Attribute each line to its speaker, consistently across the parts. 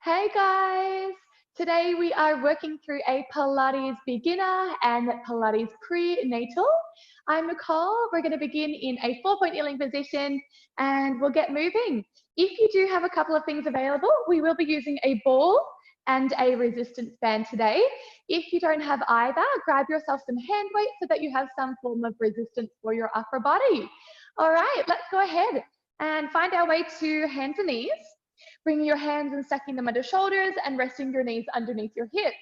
Speaker 1: Hey guys! Today we are working through a Pilates Beginner and Pilates Pre Natal. I'm Nicole. We're going to begin in a 4-point kneeling position and we'll get moving. If you do have a couple of things available, we will be using a ball and a resistance band today. If you don't have either, grab yourself some hand weight so that you have some form of resistance for your upper body. All right, let's go ahead and find our way to hands and knees. Bringing your hands and stacking them under shoulders and resting your knees underneath your hips.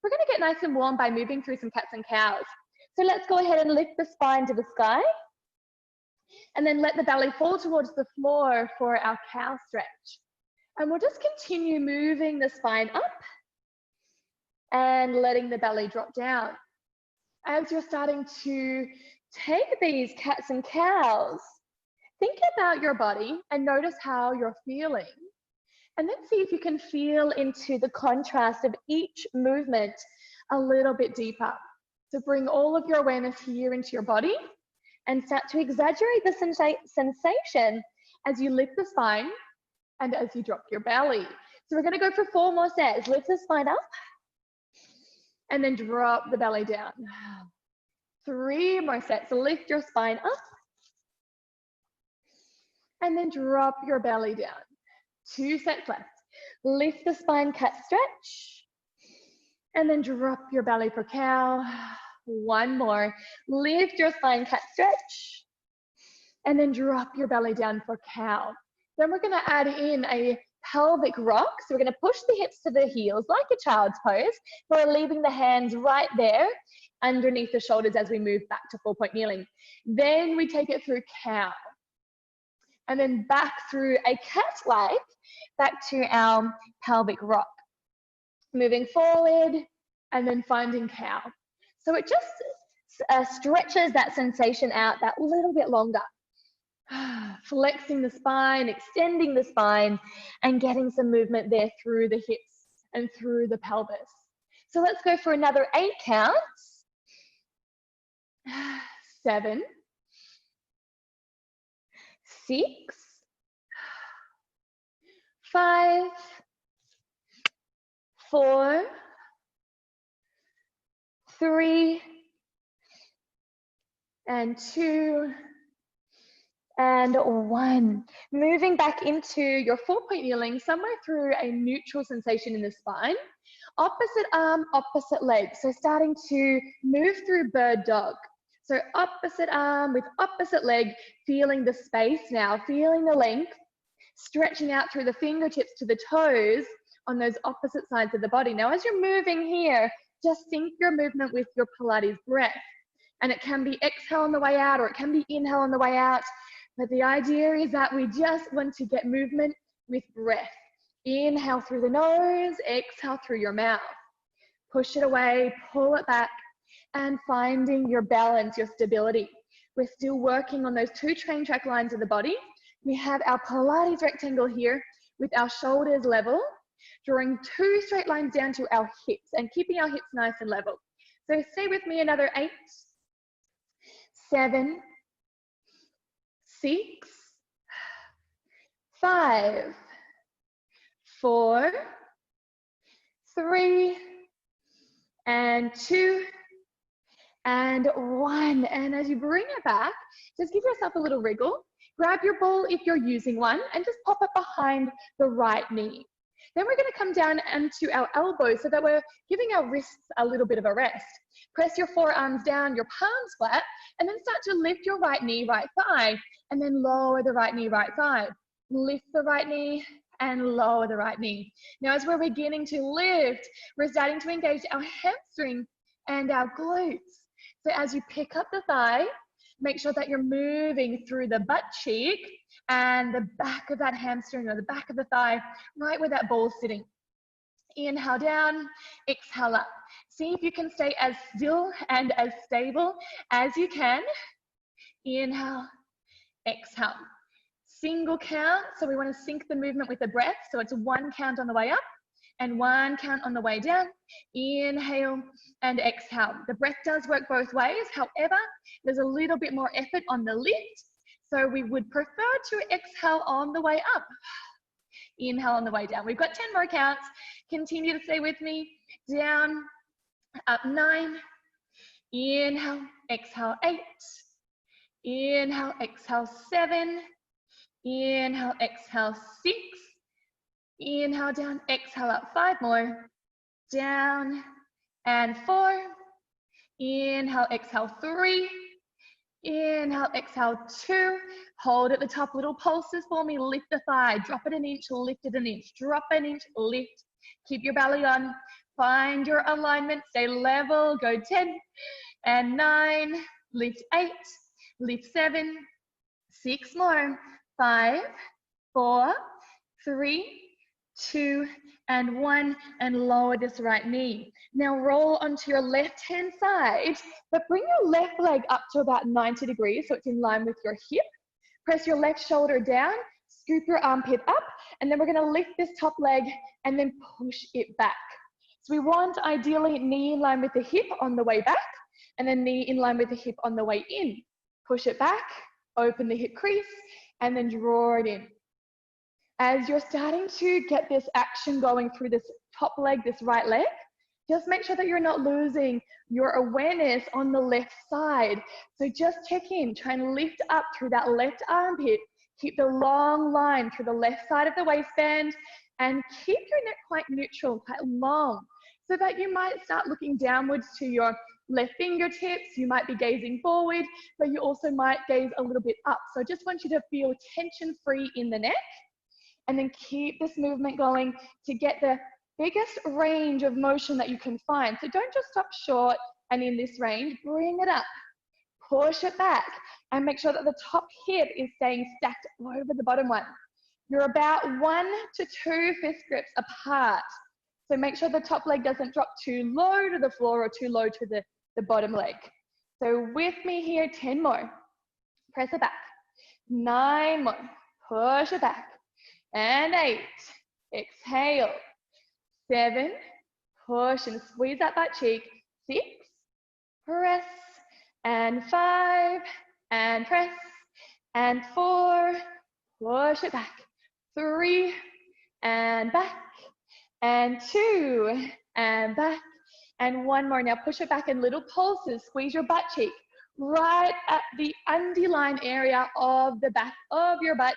Speaker 1: We're going to get nice and warm by moving through some cats and cows. So let's go ahead and lift the spine to the sky. And then let the belly fall towards the floor for our cow stretch. And we'll just continue moving the spine up and letting the belly drop down. As you're starting to take these cats and cows, think about your body and notice how you're feeling. And then see if you can feel into the contrast of each movement a little bit deeper. So bring all of your awareness here into your body and start to exaggerate the sensation as you lift the spine and as you drop your belly. So we're going to go for 4 more sets. Lift the spine up and then drop the belly down. 3 more sets. Lift your spine up and then drop your belly down. 2 sets left. Lift the spine, cat stretch, and then drop your belly for cow. 1 more. Lift your spine, cat stretch, and then drop your belly down for cow. Then we're going to add in a pelvic rock. So we're going to push the hips to the heels like a child's pose. We're leaving the hands right there underneath the shoulders as we move back to 4-point kneeling. Then we take it through cow. And then back through a cat-like, back to our pelvic rock. Moving forward, and then finding cow. So it just stretches that sensation out that little bit longer. Flexing the spine, extending the spine, and getting some movement there through the hips and through the pelvis. So let's go for another 8 counts. 7. 6, 5, 4, 3, and 2, and 1. Moving back into your 4-point kneeling, somewhere through a neutral sensation in the spine. Opposite arm, opposite leg. So starting to move through bird dog. So opposite arm with opposite leg, feeling the space now, feeling the length, stretching out through the fingertips to the toes on those opposite sides of the body. Now, as you're moving here, just sync your movement with your Pilates breath. And it can be exhale on the way out or it can be inhale on the way out. But the idea is that we just want to get movement with breath. Inhale through the nose, exhale through your mouth. Push it away, pull it back. And finding your balance, your stability. We're still working on those 2 train track lines of the body. We have our Pilates rectangle here with our shoulders level, drawing 2 straight lines down to our hips and keeping our hips nice and level. So stay with me, another 8, 7, 6, 5, 4, 3, and 2, and 1. And as you bring it back, just give yourself a little wriggle. Grab your ball if you're using one and just pop it behind the right knee. Then we're going to come down onto our elbows so that we're giving our wrists a little bit of a rest. Press your forearms down, your palms flat, and then start to lift your right knee, right thigh, and then lower the right knee, right thigh. Lift the right knee and lower the right knee. Now, as we're beginning to lift, we're starting to engage our hamstring and our glutes. So as you pick up the thigh, make sure that you're moving through the butt cheek and the back of that hamstring or the back of the thigh, right where that ball's sitting. Inhale down, exhale up. See if you can stay as still and as stable as you can. Inhale, exhale. Single count, so we want to sync the movement with the breath. So it's 1 count on the way up and 1 count on the way down. Inhale and exhale. The breath does work both ways. However, there's a little bit more effort on the lift. So we would prefer to exhale on the way up. Inhale on the way down. We've got 10 more counts. Continue to stay with me. Down, up 9. Inhale, exhale 8. Inhale, exhale 7. Inhale, exhale 6. Inhale down, exhale up 5 more. Down and 4. Inhale, exhale 3. Inhale, exhale 2. Hold at the top, little pulses for me. Lift the thigh, drop it an inch, lift it an inch, drop an inch, lift. Keep your belly on. Find your alignment, stay level. Go 10 and 9. Lift 8, lift 7, 6 more. 5, 4, 3, 2, and 1, and lower this right knee. Now roll onto your left-hand side, but bring your left leg up to about 90 degrees, so it's in line with your hip. Press your left shoulder down, scoop your armpit up, and then we're gonna lift this top leg and then push it back. So we want ideally knee in line with the hip on the way back, and then knee in line with the hip on the way in. Push it back, open the hip crease, and then draw it in. As you're starting to get this action going through this top leg, this right leg, just make sure that you're not losing your awareness on the left side. So just check in, try and lift up through that left armpit. Keep the long line through the left side of the waistband, and keep your neck quite neutral, quite long, so that you might start looking downwards to your left fingertips. You might be gazing forward, but you also might gaze a little bit up. So I just want you to feel tension-free in the neck, and then keep this movement going to get the biggest range of motion that you can find. So don't just stop short and in this range, bring it up, push it back, and make sure that the top hip is staying stacked over the bottom one. You're about 1 to 2 fist grips apart. So make sure the top leg doesn't drop too low to the floor or too low to the bottom leg. So with me here, 10 more. Press it back. 9 more. Push it back. And 8. Exhale. 7. Push and squeeze that butt cheek. 6. Press. And 5. And press. And 4. Push it back. 3. And back. And 2. And back. And 1 more. Now push it back in little pulses. Squeeze your butt cheek right at the underline area of the back of your butt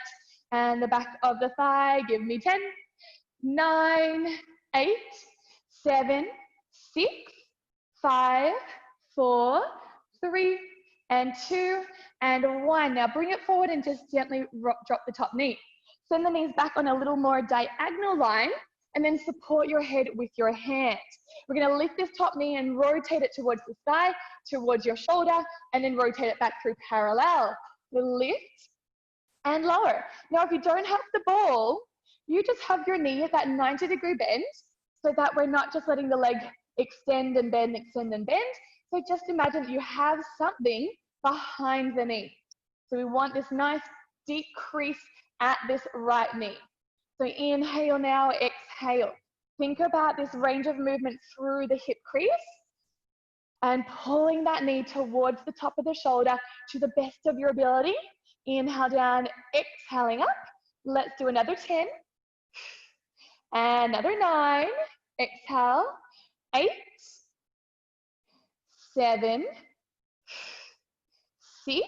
Speaker 1: and the back of the thigh. Give me 10, 9, 8, 7, 6, 5, 4, 3, and 2, and 1. Now bring it forward and just gently drop the top knee. Send the knees back on a little more diagonal line, and then support your head with your hands. We're gonna lift this top knee and rotate it towards the sky, towards your shoulder, and then rotate it back through parallel. We'll lift and lower. Now, if you don't have the ball, you just have your knee at that 90-degree bend, so that we're not just letting the leg extend and bend, extend and bend. So just imagine you have something behind the knee. So we want this nice deep crease at this right knee. So inhale now, exhale. Think about this range of movement through the hip crease and pulling that knee towards the top of the shoulder to the best of your ability. Inhale down, exhaling up. Let's do another 10. Another 9. Exhale. 8, 7, 6,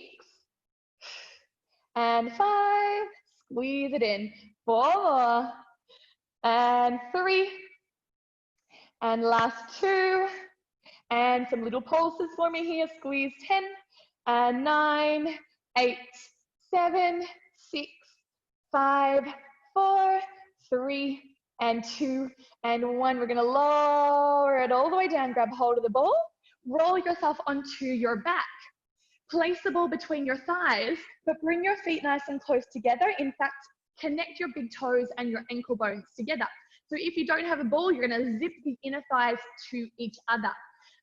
Speaker 1: and 5. Squeeze it in. 4, and 3, and last 2, and some little pulses for me here. Squeeze 10, and 9, 8, 7, 6, 5, 4, 3, and 2, and 1. We're gonna lower it all the way down. Grab hold of the ball. Roll yourself onto your back. Place the ball between your thighs, but bring your feet nice and close together. In fact, connect your big toes and your ankle bones together. So if you don't have a ball, you're gonna zip the inner thighs to each other.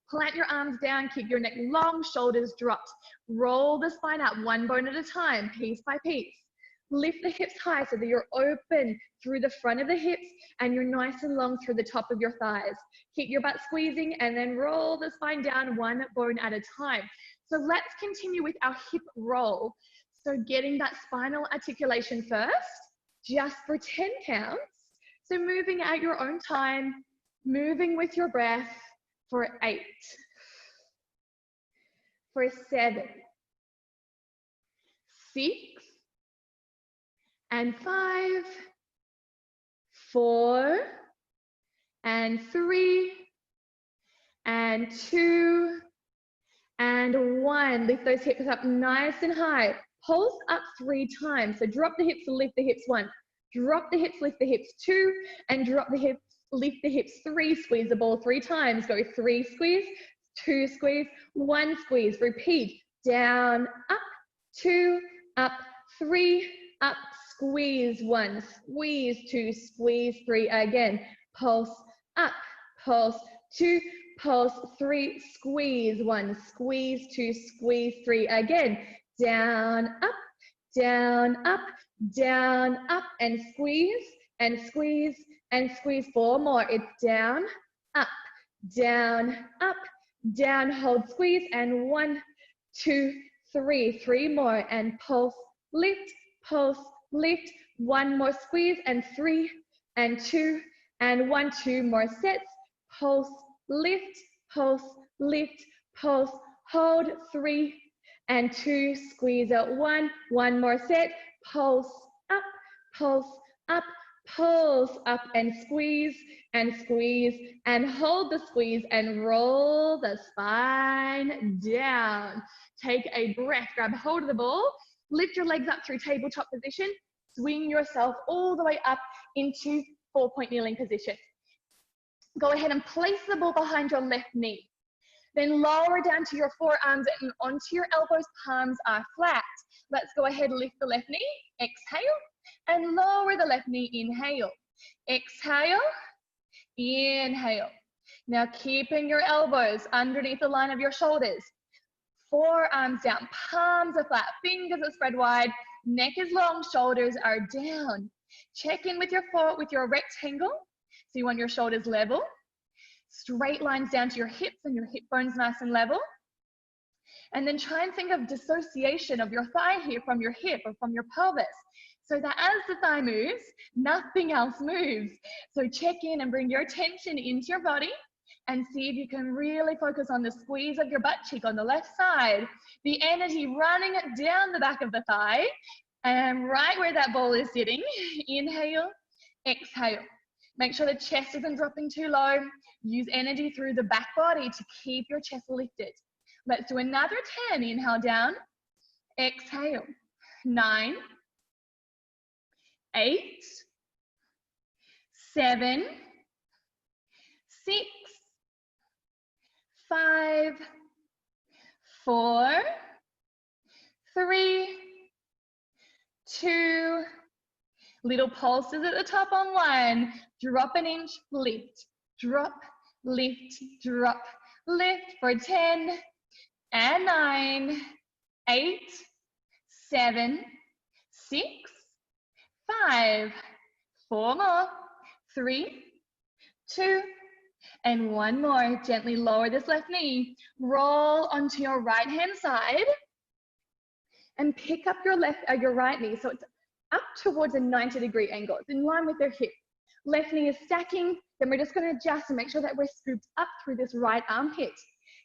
Speaker 1: Plant your arms down, keep your neck long, shoulders dropped. Roll the spine up, one bone at a time, piece by piece. Lift the hips high so that you're open through the front of the hips and you're nice and long through the top of your thighs. Keep your butt squeezing and then roll the spine down one bone at a time. So let's continue with our hip roll. So getting that spinal articulation first. just for 10 counts. So moving at your own time, moving with your breath for 8, for 7, 6, and 5, 4, and 3, and 2, and 1. Lift those hips up nice and high. Pulse up 3 times. So drop the hips, lift the hips 1. Drop the hips, lift the hips 2, and drop the hips, lift the hips 3. Squeeze the ball 3 times. Go 3, squeeze, 2, squeeze, 1, squeeze. Repeat. Down, up, 2, up, 3, up, squeeze 1, squeeze 2, squeeze 3 again. Pulse up, pulse 2, pulse 3, squeeze 1, squeeze 2, squeeze 3 again. Down, up, down, up, down, up, and squeeze, and squeeze, and squeeze. 4 more. It's down, up, down, up, down, hold, squeeze, and 1, 2, 3. 3 more, and pulse, lift, 1 more squeeze, and 3, and 2, and 1, 2 more sets. Pulse, lift, pulse, hold, 3, and 2, squeeze out 1, 1 more set. Pulse up, pulse up, pulse up, and squeeze, and hold the squeeze, and roll the spine down. Take a breath, grab hold of the ball, lift your legs up through tabletop position, swing yourself all the way up into 4-point kneeling position. Go ahead and place the ball behind your left knee. Then lower down to your forearms and onto your elbows, palms are flat. Let's go ahead and lift the left knee, exhale, and lower the left knee, inhale. Exhale, inhale. Now keeping your elbows underneath the line of your shoulders. Forearms down, palms are flat, fingers are spread wide, neck is long, shoulders are down. Check in with your rectangle. So you want your shoulders level. Straight lines down to your hips and your hip bones nice and level. And then try and think of dissociation of your thigh here from your hip or from your pelvis, so that as the thigh moves, nothing else moves. So check in and bring your attention into your body and see if you can really focus on the squeeze of your butt cheek on the left side, the energy running down the back of the thigh, and right where that ball is sitting. Inhale, exhale. Make sure the chest isn't dropping too low. Use energy through the back body to keep your chest lifted. Let's do another 10. Inhale down, exhale. 9, 8, 7, 6, 5, 4, 3, 2, little pulses at the top on 1, drop an inch, lift, drop, lift, drop, lift for 10, and 9, 8, 7, 6, 5, 4 more, 3, 2, and 1 more. Gently lower this left knee, roll onto your right hand side, and pick up your right knee. So it's up towards a 90-degree angle. It's in line with your hip. Left knee is stacking. Then we're just going to adjust and make sure that we're scooped up through this right armpit.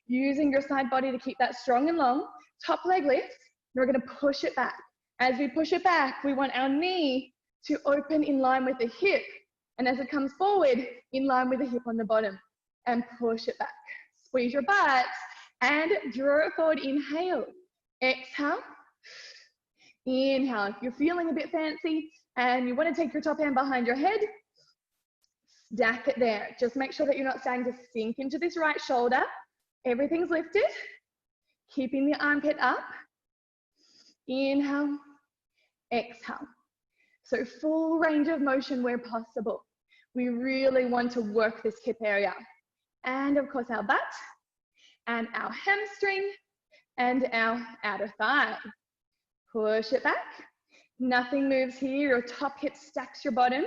Speaker 1: Using your side body to keep that strong and long. Top leg lifts. We're going to push it back. As we push it back, we want our knee to open in line with the hip. And as it comes forward, in line with the hip on the bottom. And push it back. Squeeze your butt and draw it forward. Inhale. Exhale. Inhale. If you're feeling a bit fancy and you want to take your top hand behind your head, stack it there. Just make sure that you're not starting to sink into this right shoulder. Everything's lifted. Keeping the armpit up. Inhale. Exhale. So full range of motion where possible. We really want to work this hip area. And of course our butt and our hamstring and our outer thigh. Push it back. Nothing moves here. Your top hip stacks your bottom.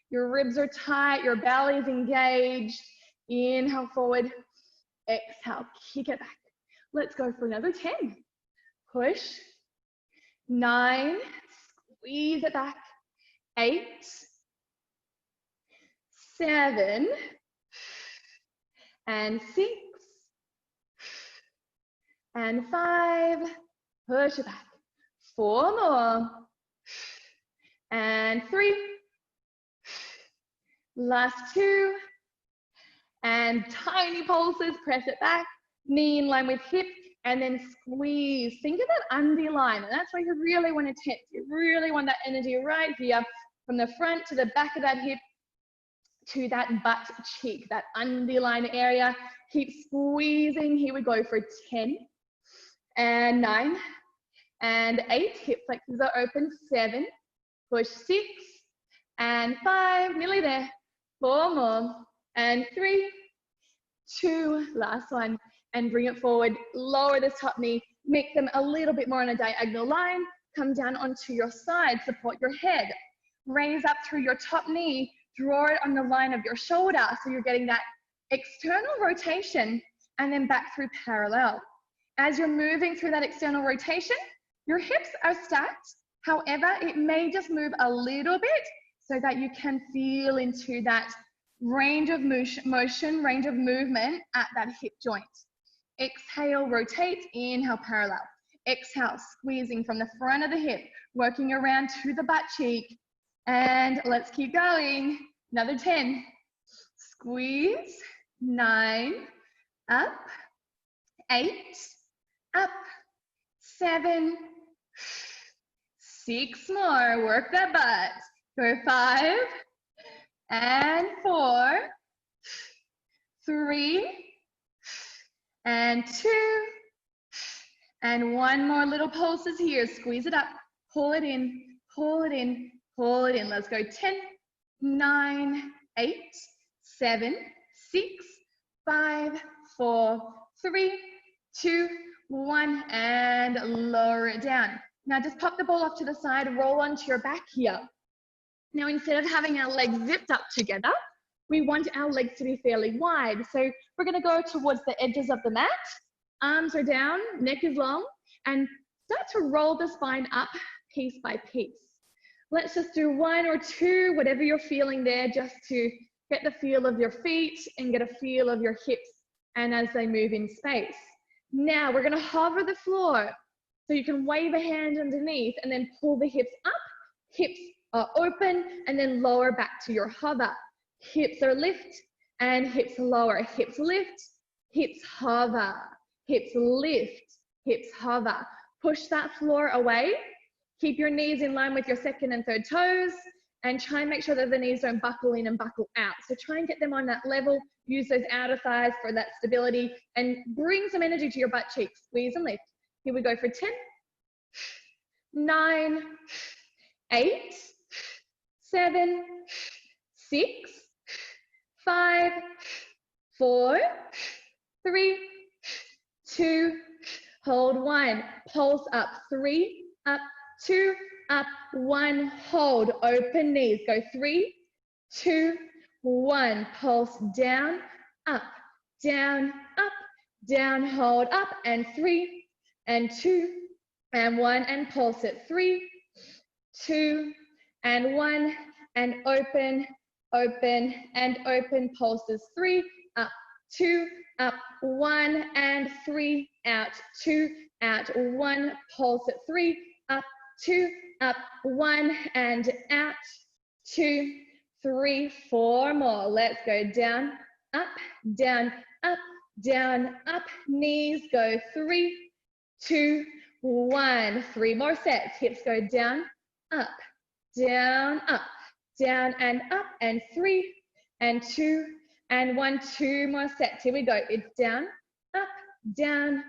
Speaker 1: Your ribs are tight. Your belly is engaged. Inhale forward. Exhale. Kick it back. Let's go for another 10. Push. 9. Squeeze it back. 8, 7, and 6, and 5, push it back, 4 more, and 3, last 2, and tiny pulses, press it back, knee in line with hip, and then squeeze. Think of that undie line, and that's where you really want to tense. You really want that energy right here, from the front to the back of that hip, to that butt cheek, that undie line area. Keep squeezing. Here we go for 10, and 9, and 8. Hip flexors are open. 7, push 6, and 5, nearly there. 4 more, and 3, 2, last one, and bring it forward. Lower this top knee, make them a little bit more on a diagonal line. Come down onto your side, support your head. Raise up through your top knee, draw it on the line of your shoulder, so you're getting that external rotation, and then back through parallel. As you're moving through that external rotation, your hips are stacked. However, it may just move a little bit so that you can feel into that range of motion, range of movement at that hip joint. Exhale, rotate, inhale, parallel. Exhale, squeezing from the front of the hip, working around to the butt cheek. And let's keep going. Another 10. Squeeze, 9, up, 8, up, 7, 6 more, work that butt. Go 5, and 4, 3, and 2, and 1 more little pulses here. Squeeze it up, pull it in, pull it in, pull it in. Let's go 10, 9, 8, 7, 6, 5, 4, 3, 2, 1, and lower it down. Now just pop the ball off to the side, roll onto your back here. Now instead of having our legs zipped up together, we want our legs to be fairly wide. So we're gonna go towards the edges of the mat, arms are down, neck is long, and start to roll the spine up piece by piece. Let's just do 1 or 2, whatever you're feeling there, just to get the feel of your feet and get a feel of your hips and as they move in space. Now we're gonna hover the floor, so you can wave a hand underneath and then pull the hips up, hips are open, and then lower back to your hover. Hips are lift and hips lower, hips lift, hips hover, hips lift, hips hover. Push that floor away. Keep your knees in line with your second and third toes, and try and make sure that the knees don't buckle in and buckle out. So try and get them on that level. Use those outer thighs for that stability, and bring some energy to your butt cheeks. Squeeze and lift. Here we go for 10, 9, 8, 7, 6, 5, 4, 3, 2, hold 1, pulse up, 3, up, 2, up, 1, hold, open knees, go 3, 2, 1, pulse down, up, down, up, down, hold up, and 3, and 2, and 1, and pulse it, 3, 2, and 1, and open, open, and open, pulses, 3, up, 2, up, 1, and 3, out, 2, out, 1, pulse at 3, up, 2, up, 1, and out, 2, 3, 4 more. Let's go down, up, down, up, down, up, knees go 3, 2, 1. 3 more sets. Hips go down, up, down, up, down, and up, and 3, and 2, and 1. 2 more sets. Here we go. It's down, up, down,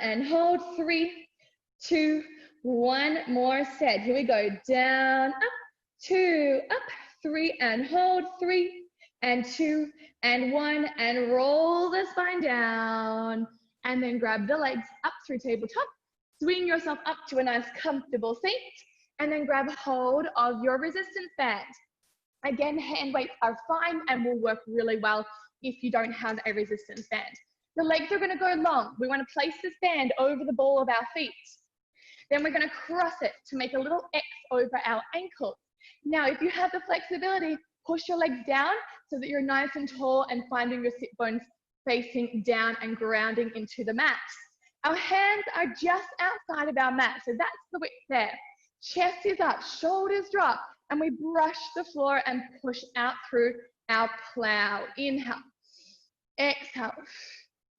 Speaker 1: and hold. 3, 2, 1 more set. Here we go. Down, up, 2, up, 3, and hold. 3, and 2, and 1, and roll the spine down. And then grab the legs up through tabletop. Swing yourself up to a nice comfortable seat, and then grab hold of your resistance band. Again, hand weights are fine and will work really well if you don't have a resistance band. The legs are going to go long. We want to place this band over the ball of our feet. Then we're going to cross it to make a little X over our ankle. Now, if you have the flexibility, push your legs down so that you're nice and tall and finding your sit bones facing down and grounding into the mat. Our hands are just outside of our mat, so that's the width there. Chest is up, shoulders drop, and we brush the floor and push out through our plow. Inhale, exhale.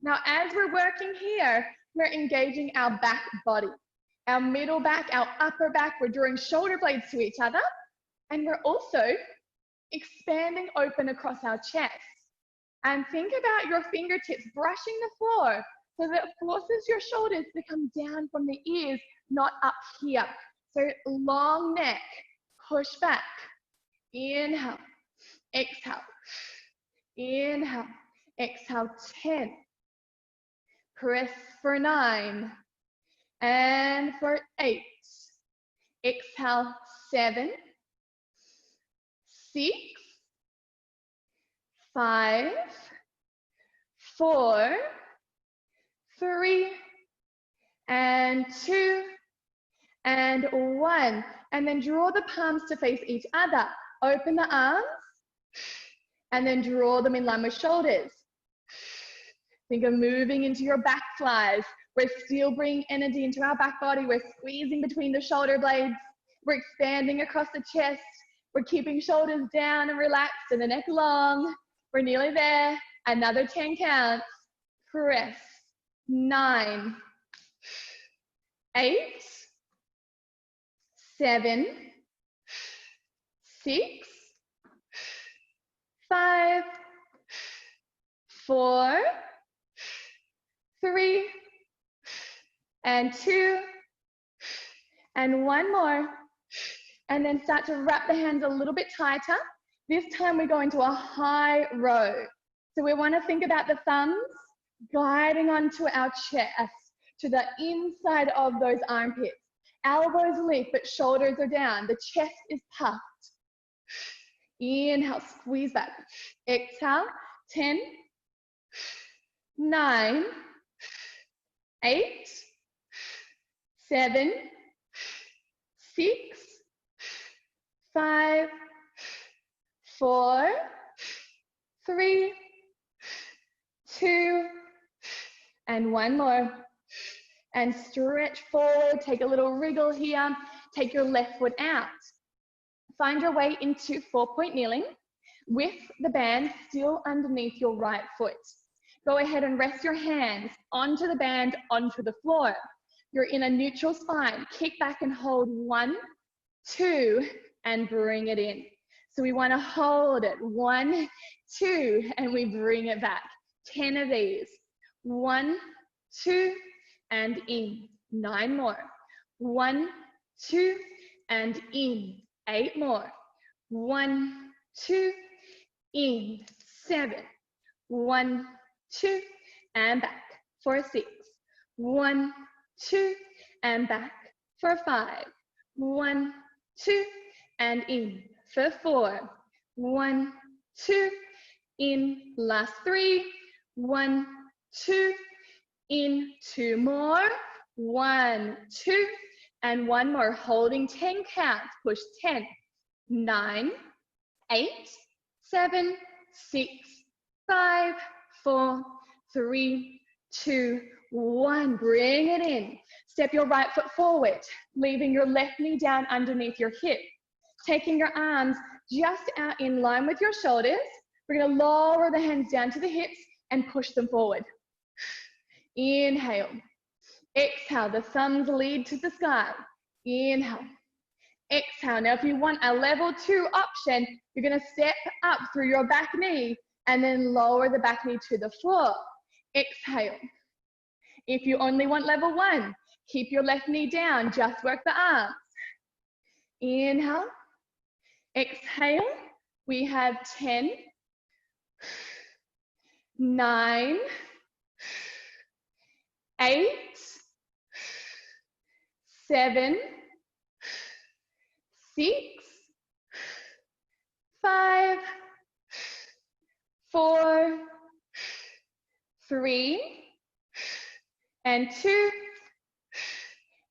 Speaker 1: Now, as we're working here, we're engaging our back body. Our middle back, our upper back, we're drawing shoulder blades to each other, and we're also expanding open across our chest. And think about your fingertips brushing the floor so that it forces your shoulders to come down from the ears, not up here. So long neck, push back. Inhale, exhale. Inhale, exhale, 10. Press for 9. And for 8. Exhale, 7. 6. 5. 4. 3. And 2. And 1. And then draw the palms to face each other. Open the arms. And then draw them in line with shoulders. Think of moving into your back flies. We're still bringing energy into our back body. We're squeezing between the shoulder blades. We're expanding across the chest. We're keeping shoulders down and relaxed and the neck long. We're nearly there. Another 10 counts. Press. 9. 8. 7. 6. 5. 4. 3. And 2. And 1 more. And then start to wrap the hands a little bit tighter. This time we go into a high row. So we want to think about the thumbs guiding onto our chest to the inside of those armpits. Elbows lift, but shoulders are down. The chest is puffed. Inhale, squeeze back. Exhale, 10, 9, 8, 7, 6, 5, 4, 3, 2, and 1 more. And stretch forward, take a little wriggle here. Take your left foot out. Find your way into 4-point kneeling with the band still underneath your right foot. Go ahead and rest your hands onto the band, onto the floor. You're in a neutral spine. Kick back and hold 1, 2, and bring it in. So we want to hold it. 1, 2, and we bring it back. 10 of these. 1, 2, and in. 9 more. 1, 2, and in. 8 more. 1, 2, in. 7. 1, 2, and back. For 6. 1, 2, and back. For 5. 1, 2, and in. For 4. 1, 2, in. Last 3. 1, 2, in. 2 more. 1, 2, and 1 more. Holding 10 counts. Push 10, 9, 8, 7, 6, 5, 4, 3, 2, 1. Bring it in. Step your right foot forward, leaving your left knee down underneath your hip. Taking your arms just out in line with your shoulders. We're going to lower the hands down to the hips and push them forward. Inhale. Exhale. The thumbs lead to the sky. Inhale. Exhale. Now, if you want a level 2 option, you're going to step up through your back knee and then lower the back knee to the floor. Exhale. If you only want level 1, keep your left knee down. Just work the arms. Inhale. Exhale. We have 10, 9, 8, 7, 6, 5, 4, 3, and 2,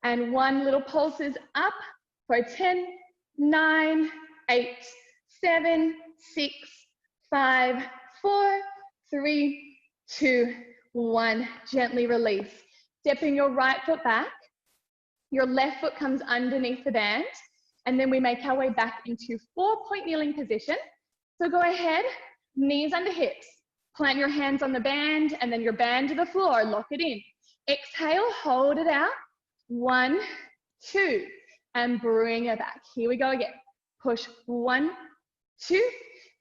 Speaker 1: and 1. Little pulses up for 10, 9, 8, 7, 6, 5, 4, 3, 2, 1. Gently release. Stepping your right foot back. Your left foot comes underneath the band. And then we make our way back into 4-point kneeling position. So go ahead, knees under hips. Plant your hands on the band and then your band to the floor. Lock it in. Exhale, hold it out. 1, 2, and bring it back. Here we go again. Push 1, 2,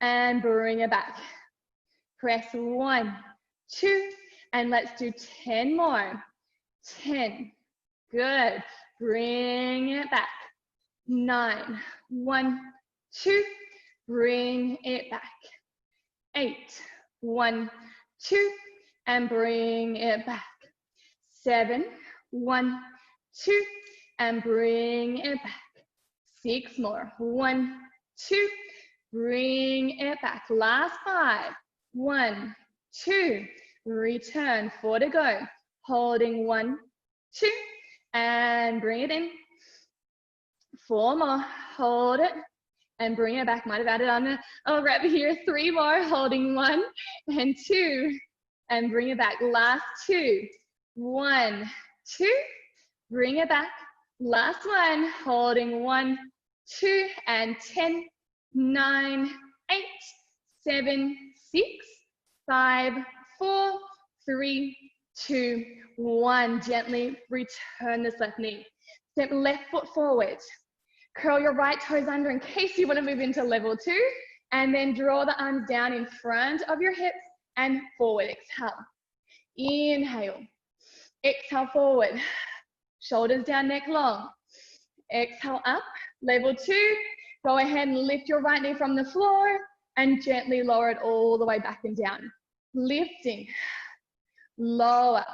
Speaker 1: and bring it back. Press 1, 2, and let's do 10 more. 10, good. Bring it back. 9, 1, 2, bring it back. 8, 1, 2, and bring it back. 7, 1, 2, and bring it back. 6 more. 1, 2, bring it back. Last 5. 1, 2, return. 4 to go. Holding 1, 2, and bring it in. 4 more. Hold it and bring it back. Might have added on a rep here. 3 more. Holding 1 and 2, and bring it back. Last 2. 1, 2, bring it back. Last 1. Holding 1, 2, and 10, 9, 8, 7, 6, 5, 4, 3, 2, 1. Gently return this left knee. Step left foot forward. Curl your right toes under in case you want to move into level 2. And then draw the arms down in front of your hips and forward. Exhale. Inhale. Exhale forward. Shoulders down, neck long. Exhale up. Level 2. Go ahead and lift your right knee from the floor and gently lower it all the way back and down. Lifting. Lower.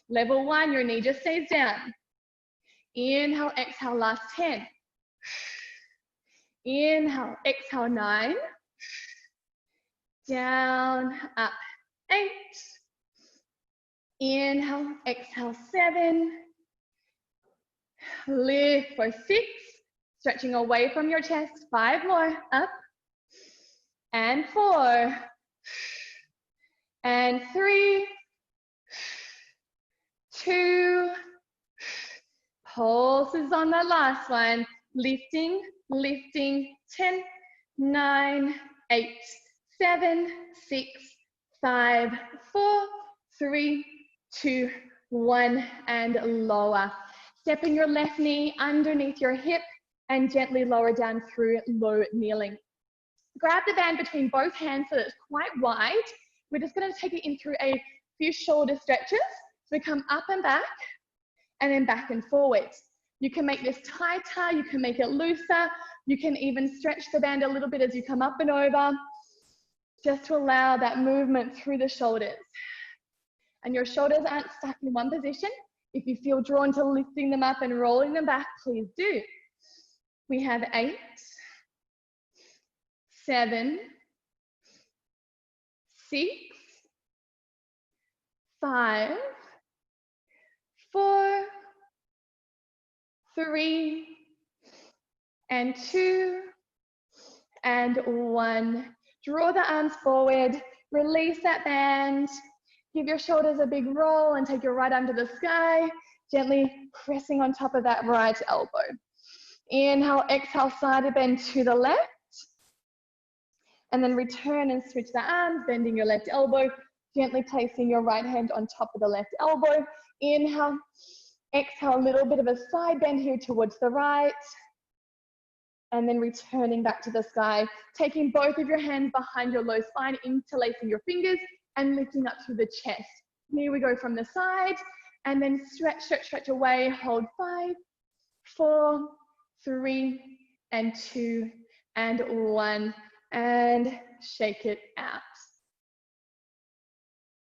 Speaker 1: Level 1, your knee just stays down. Inhale, exhale, last 10. Inhale, exhale, 9. Down, up, 8. Inhale, exhale, 7. Lift for 6. Stretching away from your chest. 5 more, up. And 4. And 3. 2. Pulses on that last one. Lifting, lifting. 10, 9, 8, 7, 6, 5, 4, 3, 2, 1, and lower. Stepping your left knee underneath your hip and gently lower down through low kneeling. Grab the band between both hands so that it's quite wide. We're just going to take it in through a few shoulder stretches. So we come up and back, and then back and forward. You can make this tighter, you can make it looser, you can even stretch the band a little bit as you come up and over, just to allow that movement through the shoulders. And your shoulders aren't stuck in one position. If you feel drawn to lifting them up and rolling them back, please do. We have 8, 7, 6, 5, 4, 3, and 2, and 1. Draw the arms forward, release that band, give your shoulders a big roll and take your right arm to the sky, gently pressing on top of that right elbow. Inhale, exhale, side bend to the left, and then return and switch the arms, bending your left elbow, gently placing your right hand on top of the left elbow. Inhale, exhale, a little bit of a side bend here towards the right, and then returning back to the sky, taking both of your hands behind your low spine, interlacing your fingers, and lifting up through the chest. Here we go from the side, and then stretch, stretch, stretch away, hold 5, 4, 3, and 2, and 1, and shake it out.